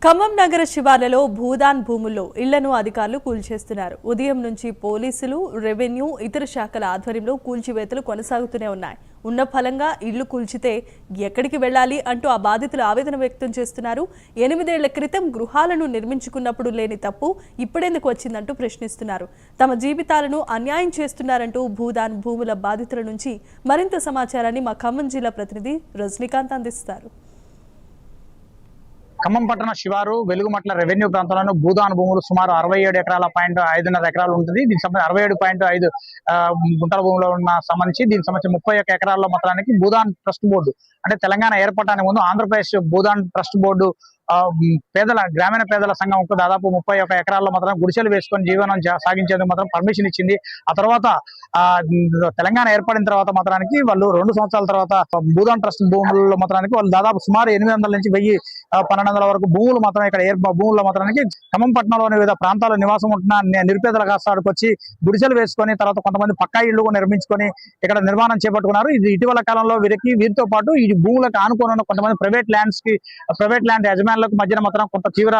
ఖమ్మం నగర శివార్లలో భూదాన్ భూముల్లో ఇళ్లను అధికారులు కూల్చేస్తున్నారు. ఉదయం నుంచి పోలీసులు, రెవెన్యూ, ఇతర శాఖల ఆధ్వర్యంలో కూల్చివేతలు కొనసాగుతూనే ఉన్నాయి. ఉన్న ఫలంగా ఇళ్లు కూల్చితే ఎక్కడికి వెళ్లాలి అంటూ ఆ బాధితులు ఆవేదన వ్యక్తం చేస్తున్నారు. 8 ఏళ్ల క్రితం గృహాలను నిర్మించుకున్నప్పుడు లేని తప్పు ఇప్పుడెందుకు వచ్చిందంటూ ప్రశ్నిస్తున్నారు. తమ జీవితాలను అన్యాయం చేస్తున్నారంటూ భూదాన్ భూముల బాధితుల నుంచి మరింత సమాచారాన్ని మా ఖమ్మం జిల్లా ప్రతినిధి రజనీకాంత్ అందిస్తారు. ఖమ్మం పట్టణ శివారు వెలుగుమట్ల రెవెన్యూ ప్రాంతంలో భూదాన్ భూములు సుమారు 67 ఎకరాల 5.5 ఎకరాలు ఉంటుంది. దీనికి సంబంధించి 67.5 గుంటల భూములో ఉన్న సంబంధించి దీనికి సంబంధించి 31 ఎకరాల్లో మాత్రానికి భూదాన్ ట్రస్ట్ బోర్డు అంటే తెలంగాణ ఏర్పడటానికి ముందు ఆంధ్రప్రదేశ్ భూదాన్ ట్రస్ట్ బోర్డు గ్రామీణ పేదల సంఘం దాదాపు 31 ఎకరాల్లో మాత్రం గుడిసెలు వేసుకొని జీవనం సాగించేందుకు మాత్రం పర్మిషన్ ఇచ్చింది. ఆ తర్వాత తెలంగాణ ఏర్పడిన తర్వాత మాత్రానికి వాళ్ళు 2 సంవత్సరాల తర్వాత భూదాన్ ట్రస్ట్ భూముల్లో మాత్రానికి వాళ్ళు దాదాపు సుమారు 800 నుంచి 1000-1200 వరకు భూములు మాత్రం ఇక్కడ భూముల్లో మాత్రానికి ఖమ్మం పట్టణంలోని వివిధ ప్రాంతాల్లో నివాసం ఉంటున్న నిరుపేదల కాస్తాడికి వచ్చి గుడిసెలు వేసుకొని తర్వాత కొంతమంది పక్కా ఇళ్లు నిర్మించుకొని ఇక్కడ నిర్మాణం చేపట్టుకున్నారు. ఇది ఇటీవల కాలంలో వీరితో పాటు ఈ భూములకు ఆనుకొని ఉన్న కొంతమంది ప్రైవేట్ ల్యాండ్ యజమానులకు మధ్యన మాత్రం కొంత తీవ్ర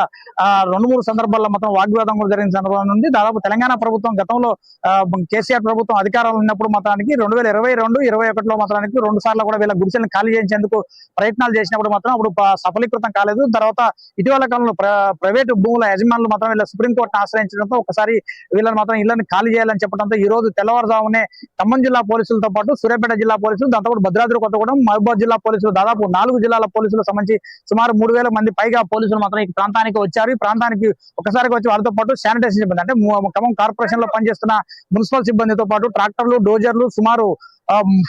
2-3 సందర్భాల్లో మాత్రం వాగ్వాదం కూడా జరిగిన సందర్భం ఉంది. దాదాపు తెలంగాణ ప్రభుత్వం గతంలో కేసీఆర్ ప్రభుత్వం అధికారంలో ఉన్నప్పుడు మాత్రానికి 2020-21లో మాత్రానికి 2 సార్లు కూడా వీళ్ళ గుడిసెలను ఖాళీ చేయించేందుకు ప్రయత్నాలు చేసినప్పుడు మాత్రం అప్పుడు సఫలీకృతం కాలేదు. తర్వాత ఇటీవల కాలంలో ప్రైవేటు భూముల యజమానులు మాత్రం వీళ్ళ సుప్రీంకోర్టును ఆశ్రయించడంతో ఒకసారి వీళ్ళని మాత్రం ఇళ్లను ఖాళీ చేయాలని చెప్పడంతో ఈ రోజు తెల్లవారుజామునే ఖమ్మం జిల్లా పోలీసులతో పాటు సూర్యాపేట జిల్లా పోలీసులు, దాంతో భద్రాద్రి కొత్తగూడెం, మహబూబాద్ జిల్లా పోలీసులు, దాదాపు 4 జిల్లాల పోలీసులకు సంబంధించి సుమారు 3000 మంది పైగా పోలీసులు మాత్రం ఈ ప్రాంతానికి వచ్చారు. ఈ ప్రాంతానికి ఒకసారిగా వచ్చి వాళ్ళతో పాటు శానిటైజేషన్ సిబ్బంది అంటే ఖమ్మం కార్పొరేషన్ లో పనిచేస్తున్న మున్సిపల్ సిబ్బందితో పాటు ట్రాక్టర్లు, డోజర్లు, సుమారు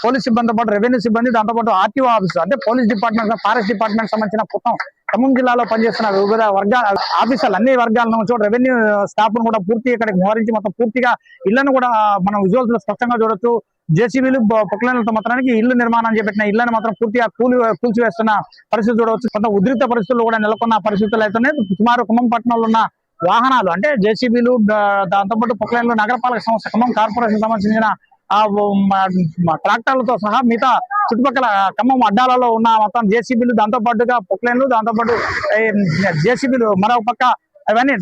పోలీస్ సిబ్బందితో పాటు రెవెన్యూ సిబ్బంది, దాంతో పాటు ఆర్టీఓ ఆఫీసర్ అంటే పోలీస్ డిపార్ట్మెంట్, ఫారెస్ట్ డిపార్ట్మెంట్ సంబంధించిన మొత్తం ఖమ్మం జిల్లాలో పనిచేస్తున్న వివిధ వర్గాల ఆఫీసర్లు అన్ని వర్గాల నుంచి రెవెన్యూ స్టాఫ్ ను కూడా పూర్తిగా ఇక్కడికి మోహరించి మొత్తం పూర్తిగా ఇళ్లను కూడా మనం విజువల్స్ లో స్పష్టంగా చూడొచ్చు. జేసీబీలు పొక్లైన్లతో మాత్రానికి ఇల్లు నిర్మాణం చేపట్టిన ఇళ్లను మాత్రం పూర్తిగా కూల్చివేస్తున్న పరిస్థితి చూడవచ్చు. కొంత ఉద్రిక్త పరిస్థితులు కూడా నెలకొన్న పరిస్థితులు అయితేనే సుమారు ఖమ్మం పట్టణంలో ఉన్న వాహనాలు అంటే జేసీబీలు, దాంతోపాటు పొక్లైన్లు, నగరపాలక సంస్థ ఖమ్మం కార్పొరేషన్ సంబంధించిన ట్రాక్టర్లతో సహా మిగతా చుట్టుపక్కల ఖమ్మం అడ్డాలలో ఉన్న మొత్తం జేసీబీలు, దాంతో పాటుగా పొక్లైన్లు, దాంతో పాటు జేసీబీలు మరొక పక్క అవన్నీ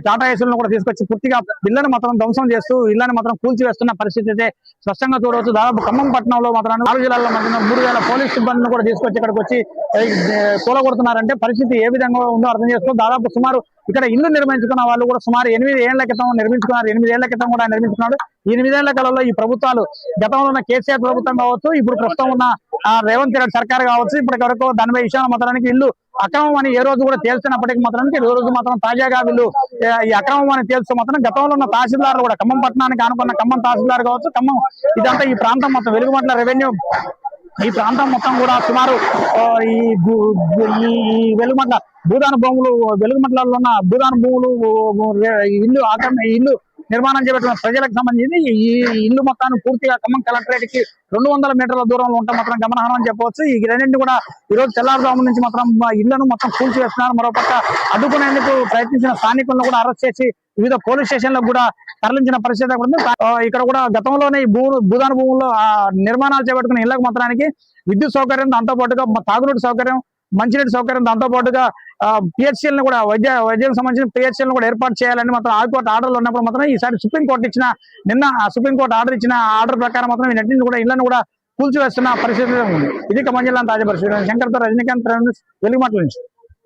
టాటా ఏసులను కూడా తీసుకొచ్చి పూర్తిగా ఇళ్లను మాత్రం ధ్వంసం చేస్తూ ఇళ్లను మాత్రం కూల్చివేస్తున్న పరిస్థితి అయితే స్పష్టంగా చూడవచ్చు. దాదాపు ఖమ్మం పట్టణంలో మాత్రం 4 జిల్లాల్లో మాత్రం 3000 పోలీస్ సిబ్బందిని కూడా తీసుకొచ్చి ఇక్కడికి వచ్చి కూలగొడుతున్నారంటే పరిస్థితి ఏ విధంగా ఉందో అర్థం చేసుకో. దాదాపు సుమారు ఇక్కడ ఇల్లు నిర్మించుకున్న వాళ్ళు కూడా సుమారు 8 ఏళ్ల క్రితం నిర్మించుకున్నారు. 8 ఏళ్ల క్రితం కూడా నిర్మించుకున్నాడు. ఈ 8 ఏళ్ల కాలంలో ఈ ప్రభుత్వాలు గతంలో ఉన్న కేసీఆర్ ప్రభుత్వం కావచ్చు, ఇప్పుడు ప్రస్తుతం ఉన్న రేవంత్ రెడ్డి సర్కార్ కావచ్చు, ఇప్పటి వరకు దానిపై విషయాలు మాత్రానికి ఇల్లు అక్రమం అని ఏ రోజు కూడా తేల్చినప్పటికీ మాత్రానికి ఈ రోజు మాత్రం తాజాగా వీళ్ళు ఈ అక్రమం అని తేల్చు మాత్రం గతంలో ఉన్న తహసీల్దార్లు కూడా ఖమ్మం పట్టణానికి ఆనుకున్న ఖమ్మం తహసీల్దార్ కావచ్చు, ఖమ్మం ఇదంతా ఈ ప్రాంతం మొత్తం వెలుగుమట్ల రెవెన్యూ ఈ ప్రాంతం మొత్తం కూడా సుమారు ఈ వెలుగుమట్ల భూదాన భూములు వెలుగుమట్లలో ఉన్న భూదాన భూములు ఇల్లు నిర్మాణం చేపట్టిన ప్రజలకు సంబంధించి ఈ ఇల్లు మొత్తాన్ని పూర్తిగా ఖమ్మం కలెక్టరేట్ కి 200 మీటర్ల దూరంలో ఉంటే మాత్రం గమనార్హం అని చెప్పవచ్చు. ఈ రెండింటిని కూడా ఈ రోజు తెల్లారుజాము నుంచి మాత్రం ఇళ్లను మొత్తం కూల్చివేస్తున్నారు. మరోపక్క అడ్డుకునేందుకు ప్రయత్నించిన స్థానికులను కూడా అరెస్ట్ చేసి వివిధ పోలీస్ స్టేషన్లకు కూడా తరలించిన పరిస్థితి కూడా ఇక్కడ కూడా గతంలోనే ఈ భూదాన భూముల్లో నిర్మాణాలు చేపట్టుకున్న ఇళ్లకు మాత్రానికి విద్యుత్ సౌకర్యం, దాంతో పాటుగా తాగునీటి సౌకర్యం, మంచినీటి సౌకర్యం, దాంతో పాటుగా పిహెచ్సిఎల్ని కూడా వైద్యం సంబంధించిన పిహెచ్సిఎల్ని కూడా ఏర్పాటు చేయాలని మాత్రం హైకోర్టు ఆర్డర్లు ఉన్నప్పుడు మాత్రం ఈసారి సుప్రీంకోర్టు ఇచ్చిన సుప్రీంకోర్టు ఆర్డర్ ప్రకారం మాత్రం ఈ నెట్టిని కూడా ఇళ్లను కూడా కూల్చివేస్తున్న పరిస్థితి ఉంది. ఇది ఖమ్మం జిల్లా తాజా పరిస్థితి. శంకర్తో రజనీకాంత్, వెలుగుమట్ల నుంచి.